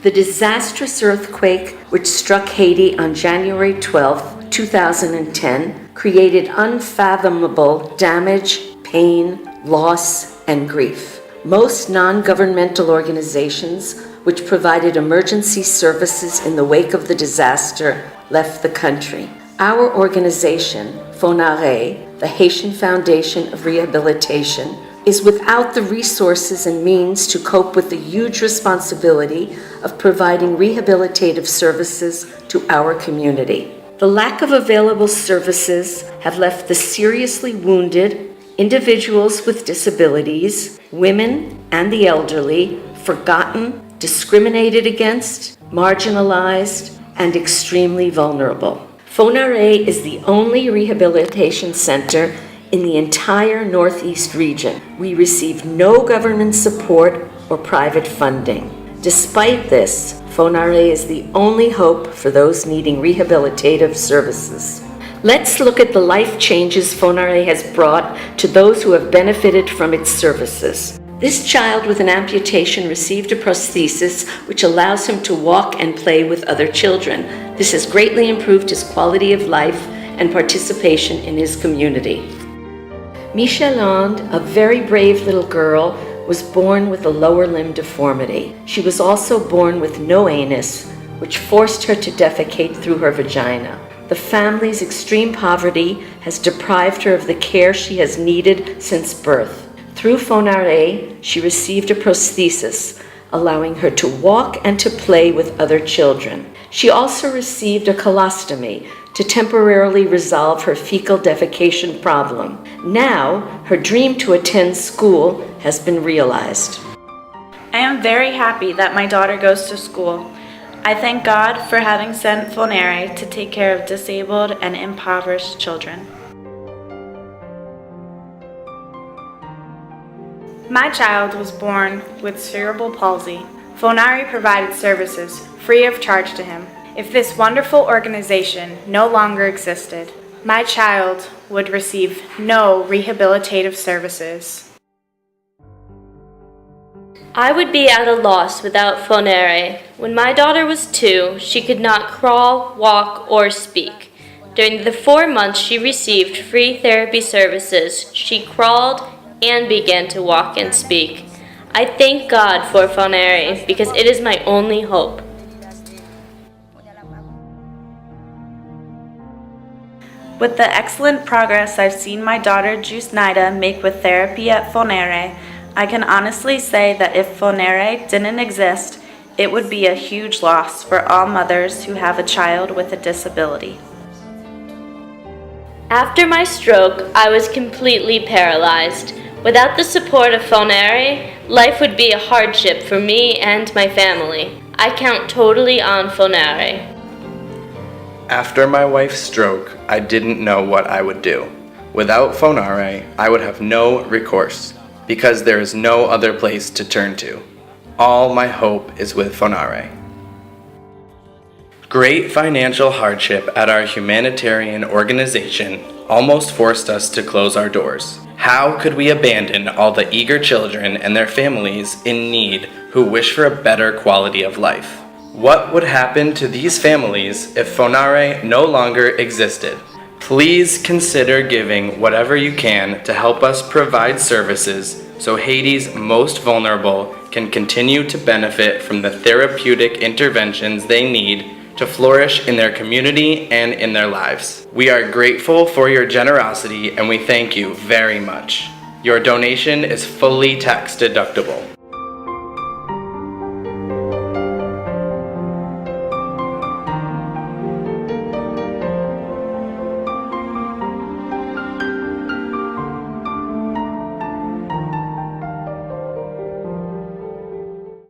The disastrous earthquake which struck Haiti on January 12, 2010, created unfathomable damage, pain, loss, and grief. Most non-governmental organizations which provided emergency services in the wake of the disaster left the country. Our organization, FONHARE, the Haitian Foundation of Rehabilitation, is without the resources and means to cope with the huge responsibility of providing rehabilitative services to our community. The lack of available services have left the seriously wounded, individuals with disabilities, women, and the elderly forgotten, discriminated against, marginalized, and extremely vulnerable. FONHARE is the only rehabilitation center in the entire Northeast region. We receive no government support or private funding. Despite this, FONHARE is the only hope for those needing rehabilitative services. Let's look at the life changes FONHARE has brought to those who have benefited from its services. This child with an amputation received a prosthesis which allows him to walk and play with other children. This has greatly improved his quality of life and participation in his community. Michel-Ange, a very brave little girl, was born with a lower limb deformity. She was also born with no anus, which forced her to defecate through her vagina. The family's extreme poverty has deprived her of the care she has needed since birth. Through FONHARE, she received a prosthesis, allowing her to walk and to play with other children. She also received a colostomy to temporarily resolve her fecal defecation problem. Now, her dream to attend school has been realized. I am very happy that my daughter goes to school. I thank God for having sent FONHARE to take care of disabled and impoverished children. My child was born with cerebral palsy. FONHARE provided services free of charge to him. If this wonderful organization no longer existed, my child would receive no rehabilitative services. I would be at a loss without FONHARE. When my daughter was 2, she could not crawl, walk, or speak. During the 4 months she received free therapy services, she crawled and began to walk and speak. I thank God for FONHARE because it is my only hope. With the excellent progress I've seen my daughter Jusnaida make with therapy at FONHARE, I can honestly say that if FONHARE didn't exist, it would be a huge loss for all mothers who have a child with a disability. After my stroke, I was completely paralyzed. Without the support of FONHARE, life would be a hardship for me and my family. I count totally on FONHARE. After my wife's stroke, I didn't know what I would do. Without FONHARE, I would have no recourse, because there is no other place to turn to. All my hope is with FONHARE. Great financial hardship at our humanitarian organization almost forced us to close our doors. How could we abandon all the eager children and their families in need who wish for a better quality of life? What would happen to these families if FONHARE no longer existed? Please consider giving whatever you can to help us provide services so Haiti's most vulnerable can continue to benefit from the therapeutic interventions they need to flourish in their community and in their lives. We are grateful for your generosity and we thank you very much. Your donation is fully tax deductible.